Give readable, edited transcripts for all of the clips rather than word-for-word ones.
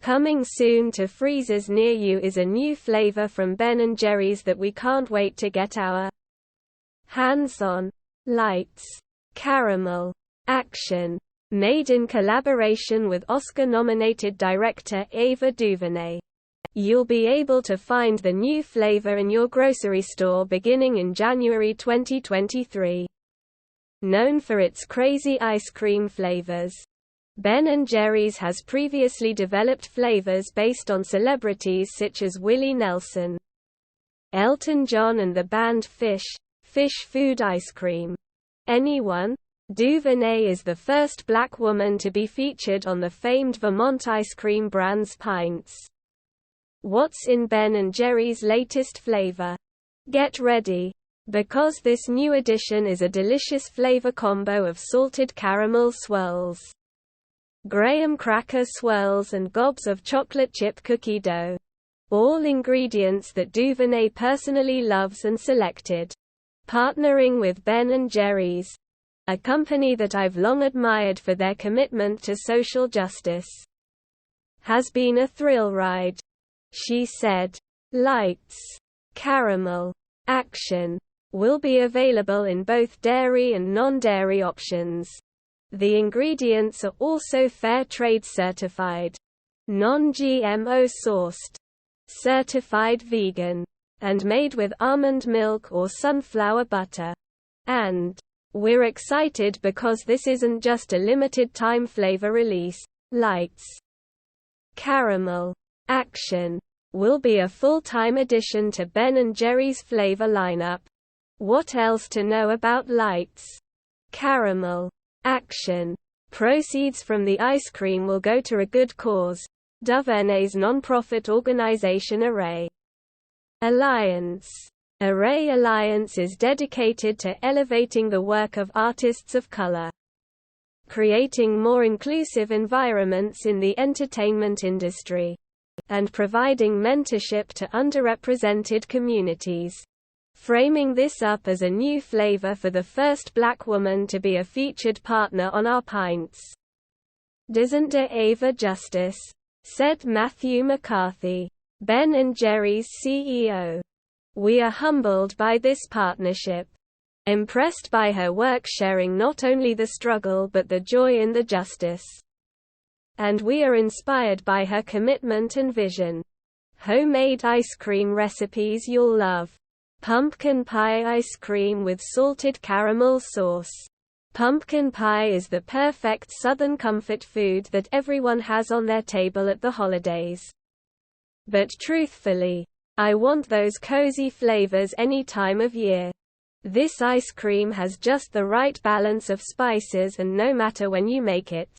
Coming soon to freezers near you is a new flavor from Ben & Jerry's that we can't wait to get our hands on. Lights. Caramel. Action. Made in collaboration with Oscar-nominated director Ava DuVernay. You'll be able to find the new flavor in your grocery store beginning in January 2023. Known for its crazy ice cream flavors, Ben & Jerry's has previously developed flavors based on celebrities such as Willie Nelson, Elton John and the band Fish food ice cream. Anyone? DuVernay is the first black woman to be featured on the famed Vermont ice cream brand's pints. What's in Ben & Jerry's latest flavor? Get ready, because this new addition is a delicious flavor combo of salted caramel swirls, graham cracker swirls and gobs of chocolate chip cookie dough. All ingredients that DuVernay personally loves and selected. Partnering with Ben & Jerry's, a company that I've long admired for their commitment to social justice, has been a thrill ride, she said. Lights. Caramel. Action. Will be available in both dairy and non-dairy options. The ingredients are also fair trade certified, non-GMO sourced, certified vegan, and made with almond milk or sunflower butter. And we're excited because this isn't just a limited time flavor release. Lights. Caramel. Action. Will be a full-time addition to Ben & Jerry's flavor lineup. What else to know about Lights? Caramel. Action. Proceeds from the ice cream will go to a good cause, DuVernay's non-profit organization Array Alliance. Array Alliance is dedicated to elevating the work of artists of color, creating more inclusive environments in the entertainment industry, and providing mentorship to underrepresented communities. Framing this up as a new flavor for the first black woman to be a featured partner on our pints. Doesn't it Ava justice? Said Matthew McCarthy, Ben & Jerry's CEO. We are humbled by this partnership. Impressed by her work sharing not only the struggle but the joy in the justice. And we are inspired by her commitment and vision. Homemade ice cream recipes you'll love. Pumpkin pie ice cream with salted caramel sauce. Pumpkin pie is the perfect Southern comfort food that everyone has on their table at the holidays. But truthfully, I want those cozy flavors any time of year. This ice cream has just the right balance of spices, and no matter when you make it,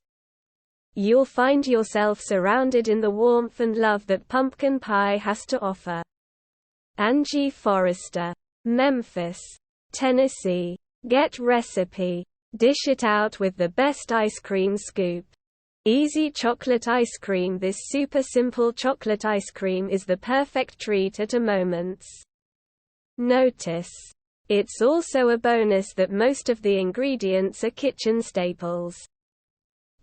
you'll find yourself surrounded in the warmth and love that pumpkin pie has to offer. Angie Forrester, Memphis, Tennessee. Get recipe. Dish it out with the best ice cream scoop. Easy chocolate ice cream. This super simple chocolate ice cream is the perfect treat at a moment's notice. It's also a bonus that most of the ingredients are kitchen staples.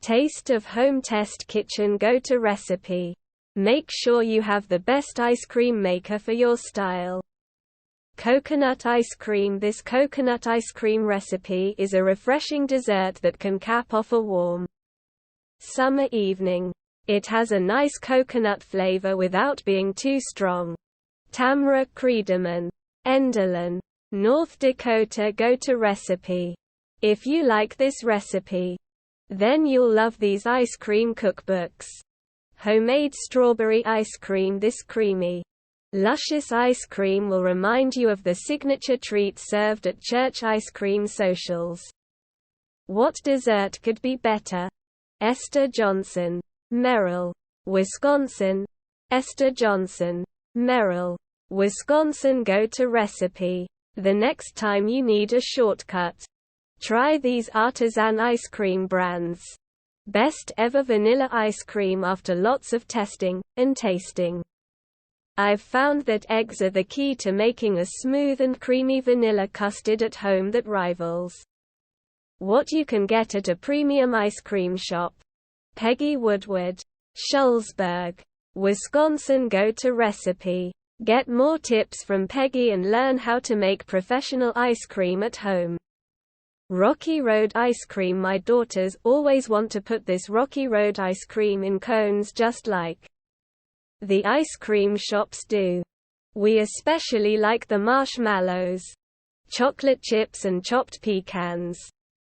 Taste of home. Test kitchen go-to recipe. Make sure you have the best ice cream maker for your style. Coconut ice cream. This coconut ice cream recipe is a refreshing dessert that can cap off a warm summer evening. It has a nice coconut flavor without being too strong. Tamra Criedemann, Enderlin, North Dakota go-to recipe. If you like this recipe, then you'll love these ice cream cookbooks. Homemade strawberry ice cream. This creamy, luscious ice cream will remind you of the signature treat served at church ice cream socials. What dessert could be better? Esther Johnson, Merrill, Wisconsin. Esther Johnson, Merrill, Wisconsin go-to recipe. The next time you need a shortcut, try these artisan ice cream brands. Best ever vanilla ice cream after lots of testing and tasting. I've found that eggs are the key to making a smooth and creamy vanilla custard at home that rivals what you can get at a premium ice cream shop. Peggy Woodward, Shullsburg, Wisconsin. Go-to recipe. Get more tips from Peggy and learn how to make professional ice cream at home. Rocky Road ice cream. My daughters always want to put this Rocky Road ice cream in cones just like the ice cream shops do. We especially like the marshmallows, chocolate chips and chopped pecans.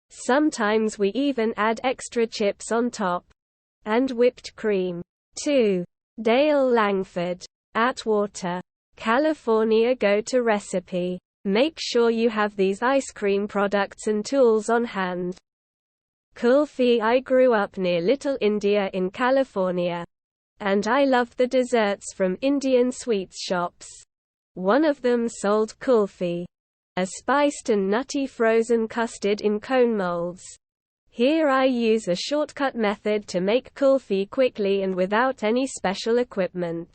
Sometimes we even add extra chips on top. And whipped cream. 2. Dale Langford, Atwater, California. Go-to recipe. Make sure you have these ice cream products and tools on hand. Kulfi. I grew up near Little India in California. And I loved the desserts from Indian sweets shops. One of them sold kulfi, a spiced and nutty frozen custard in cone molds. Here I use a shortcut method to make kulfi quickly and without any special equipment.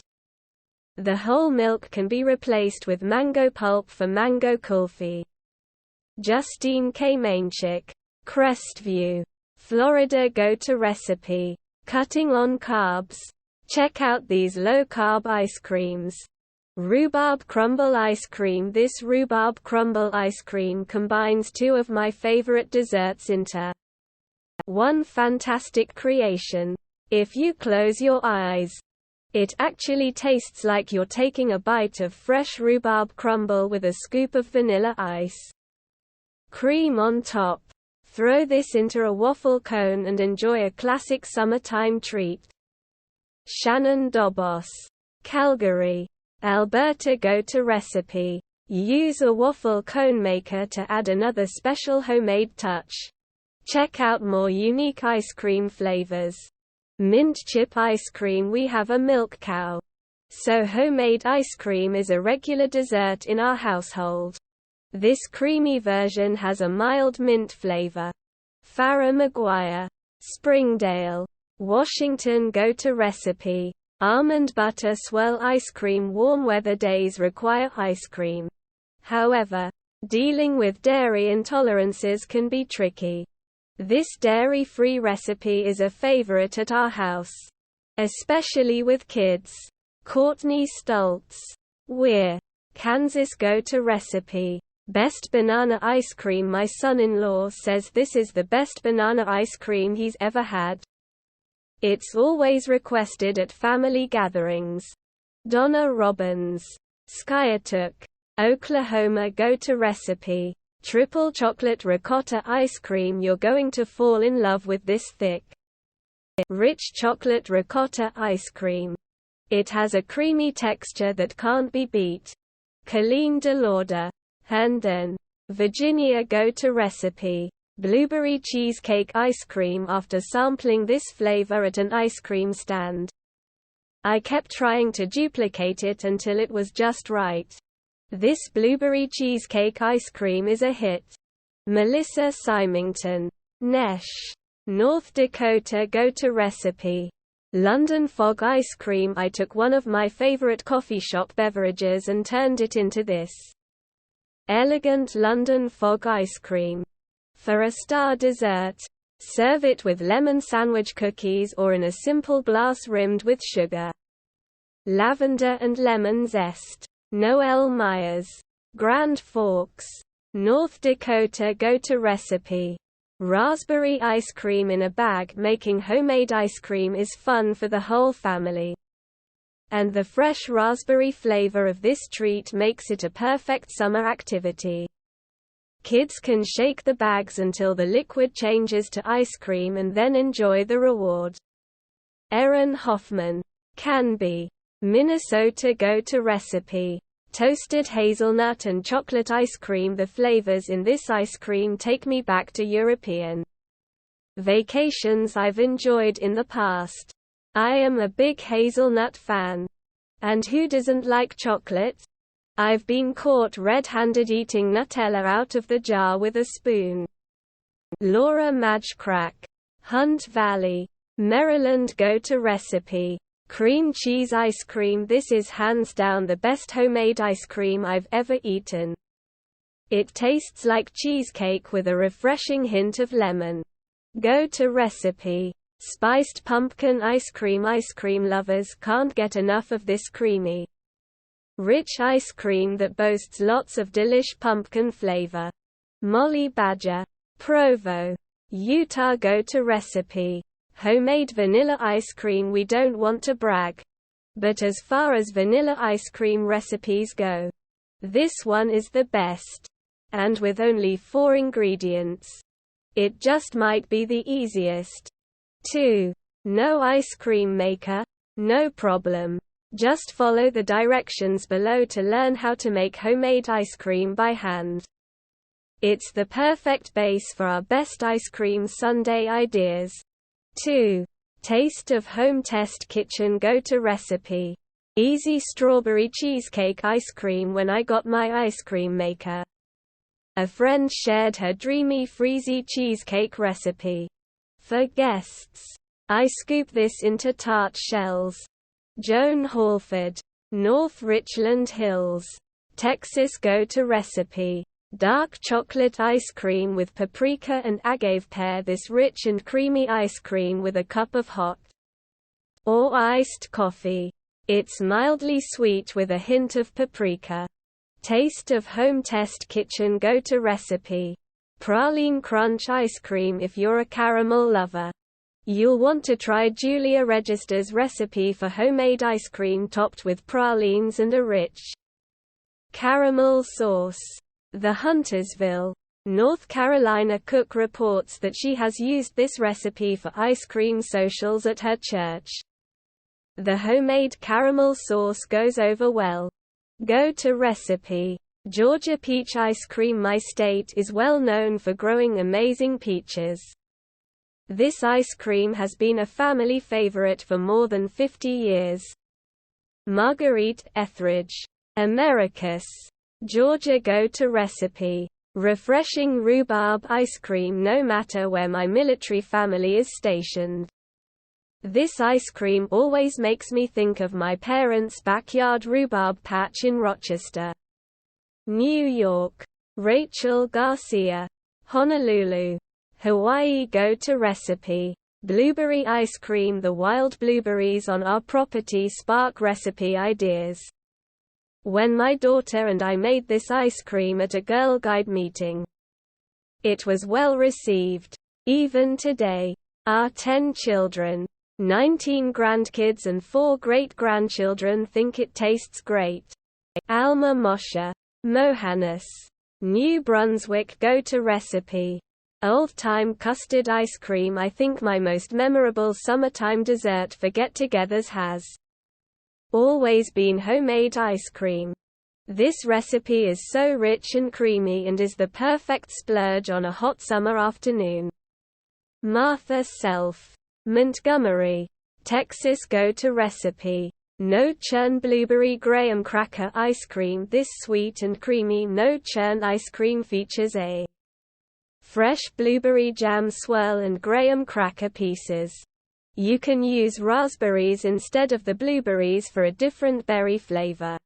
The whole milk can be replaced with mango pulp for mango kulfi. Justine K. Mainchik, Crestview, Florida. Go-to recipe. Cutting on carbs. Check out these low-carb ice creams. Rhubarb crumble ice cream. This rhubarb crumble ice cream combines two of my favorite desserts into one fantastic creation. If you close your eyes, it actually tastes like you're taking a bite of fresh rhubarb crumble with a scoop of vanilla ice cream on top. Throw this into a waffle cone and enjoy a classic summertime treat. Shannon Dobos, Calgary, Alberta. Go-to recipe. Use a waffle cone maker to add another special homemade touch. Check out more unique ice cream flavors. Mint chip ice cream. We have a milk cow, so homemade ice cream is a regular dessert in our household. This creamy version has a mild mint flavor. Farrah McGuire, Springdale, Washington. Go-to recipe. Almond butter swirl ice cream. Warm weather days require ice cream. However, dealing with dairy intolerances can be tricky. This dairy-free recipe is a favorite at our house, especially with kids. Courtney Stoltz, Weir, Kansas. Go-to recipe. Best banana ice cream. My son-in-law says this is the best banana ice cream he's ever had. It's always requested at family gatherings. Donna Robbins, Skiatook, Oklahoma. Go-to recipe. Triple chocolate ricotta ice cream. You're going to fall in love with this thick, rich chocolate ricotta ice cream. It has a creamy texture that can't be beat. Colleen DeLauder, Herndon, Virginia. Go-to recipe. Blueberry cheesecake ice cream. After sampling this flavor at an ice cream stand, I kept trying to duplicate it until it was just right. This blueberry cheesecake ice cream is a hit. Melissa Symington, Nesh, North Dakota. Go-to recipe. London Fog ice cream. I took one of my favorite coffee shop beverages and turned it into this elegant London Fog ice cream. For a star dessert, serve it with lemon sandwich cookies or in a simple glass rimmed with sugar, lavender and lemon zest. Noel Myers, Grand Forks, North Dakota. Go-to recipe. Raspberry ice cream in a bag. Making homemade ice cream is fun for the whole family, and the fresh raspberry flavor of this treat makes it a perfect summer activity. Kids can shake the bags until the liquid changes to ice cream and then enjoy the reward. Erin Hoffman, Canby, Minnesota. Go-to recipe. Toasted hazelnut and chocolate ice cream. The flavors in this ice cream take me back to European vacations I've enjoyed in the past. I am a big hazelnut fan. And who doesn't like chocolate? I've been caught red-handed eating Nutella out of the jar with a spoon. Laura Majcrack, Hunt Valley, Maryland. Go-to recipe. Cream cheese ice cream. This is hands down the best homemade ice cream I've ever eaten. It tastes like cheesecake with a refreshing hint of lemon. Go-to recipe. Spiced pumpkin ice cream. Ice cream lovers can't get enough of this creamy, rich ice cream that boasts lots of delish pumpkin flavor. Molly Badger, Provo, Utah. Go-to recipe: homemade vanilla ice cream. We don't want to brag, but as far as vanilla ice cream recipes go, this one is the best. And with only 4 ingredients, it just might be the easiest. 2. No ice cream maker? No problem. Just follow the directions below to learn how to make homemade ice cream by hand. It's the perfect base for our best ice cream sundae ideas. 2. Taste of home test kitchen. Go-to recipe: easy strawberry cheesecake ice cream. When I got my ice cream maker, a friend shared her dreamy freezy cheesecake recipe. For guests, I scoop this into tart shells. Joan Halford, North Richland Hills, Texas. Go-to recipe: dark chocolate ice cream with paprika and agave. Pair this rich and creamy ice cream with a cup of hot or iced coffee. It's mildly sweet with a hint of paprika. Taste of home test kitchen. Go-to recipe: praline crunch ice cream. If you're a caramel lover, you'll want to try Julia Register's recipe for homemade ice cream topped with pralines and a rich caramel sauce. The Huntersville, North Carolina cook reports that she has used this recipe for ice cream socials at her church. The homemade caramel sauce goes over well. Go-to recipe: Georgia peach ice cream. My state is well known for growing amazing peaches. This ice cream has been a family favorite for more than 50 years. Marguerite Etheridge, Americus, Georgia. Go-to recipe: refreshing rhubarb ice cream. No matter where my military family is stationed, this ice cream always makes me think of my parents' backyard rhubarb patch in Rochester, New York. Rachel Garcia, Honolulu, Hawaii. Go-to recipe: blueberry ice cream. The wild blueberries on our property spark recipe ideas. When my daughter and I made this ice cream at a Girl Guide meeting, it was well received. Even today, our 10 children, 19 grandkids and 4 great-grandchildren think it tastes great. Alma Moshe, Mohannes, New Brunswick. Go-to recipe: old-time custard ice cream. I think my most memorable summertime dessert for get-togethers has always been homemade ice cream. This recipe is so rich and creamy and is the perfect splurge on a hot summer afternoon. Martha Self, Montgomery, Texas. Go-to recipe: no-churn blueberry graham cracker ice cream. This sweet and creamy no-churn ice cream features a fresh blueberry jam swirl and graham cracker pieces. You can use raspberries instead of the blueberries for a different berry flavor.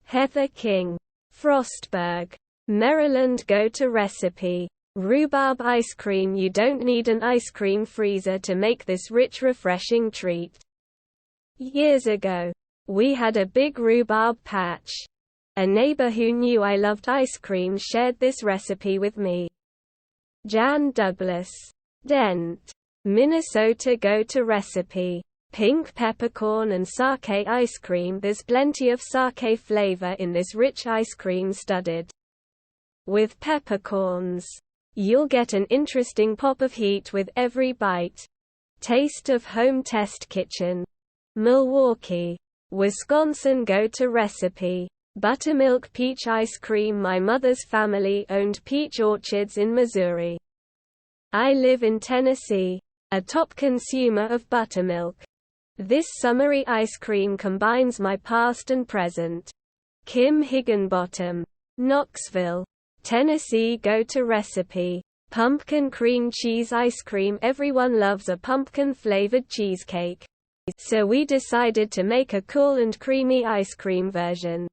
Heather King, Frostburg, Maryland. Go-to recipe: rhubarb ice cream. You don't need an ice cream freezer to make this rich, refreshing treat. Years ago, we had a big rhubarb patch. A neighbor who knew I loved ice cream shared this recipe with me. Jan Douglas, Dent, Minnesota. Go-to recipe: pink peppercorn and sake ice cream. There's plenty of sake flavor in this rich ice cream studded with peppercorns. You'll get an interesting pop of heat with every bite. Taste of home test kitchen. Milwaukee, Wisconsin. Go-to recipe: buttermilk peach ice cream. My mother's family owned peach orchards in Missouri. I live in Tennessee, a top consumer of buttermilk. This summery ice cream combines my past and present. Kim Higginbottom, Knoxville, Tennessee. Go-to recipe: pumpkin cream cheese ice cream. Everyone loves a pumpkin-flavored cheesecake, so we decided to make a cool and creamy ice cream version.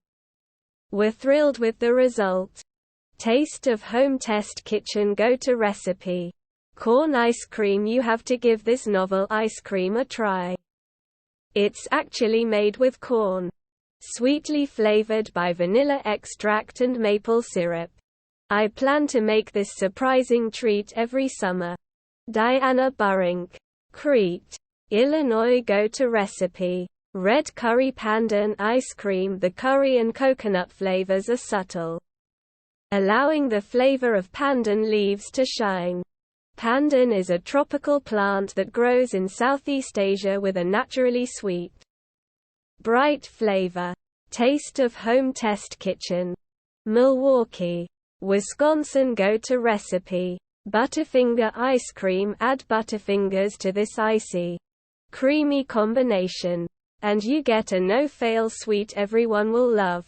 We're thrilled with the result. Taste of home test kitchen. Go-to recipe: corn ice cream. You have to give this novel ice cream a try. It's actually made with corn, sweetly flavored by vanilla extract and maple syrup. I plan to make this surprising treat every summer. Diana Burink, Crete, Illinois. Go-to recipe: red curry pandan ice cream. The curry and coconut flavors are subtle, allowing the flavor of pandan leaves to shine. Pandan is a tropical plant that grows in Southeast Asia with a naturally sweet, bright flavor. Taste of home. Test kitchen, Milwaukee, Wisconsin. Go-to recipe: Butterfinger ice cream. Add Butterfingers to this icy, creamy combination, and you get a no-fail sweet everyone will love.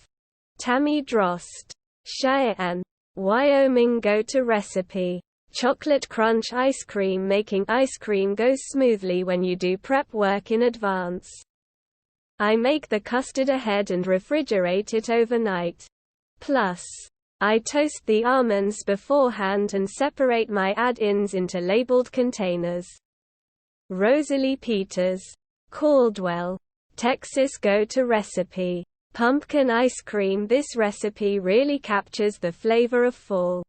Tammy Drost, Cheyenne, Wyoming. Go-to recipe: chocolate crunch ice cream. Making ice cream goes smoothly when you do prep work in advance. I make the custard ahead and refrigerate it overnight. Plus, I toast the almonds beforehand and separate my add-ins into labeled containers. Rosalie Peters, Caldwell, Texas. Go-to recipe: pumpkin ice cream. This recipe really captures the flavor of fall.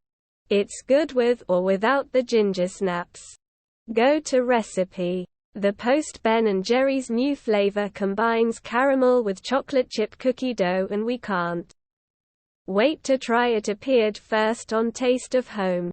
It's good with or without the ginger snaps. Go-to recipe: the Post. Ben & Jerry's new flavor combines caramel with chocolate chip cookie dough, and we can't wait to try it. Appeared first on Taste of Home.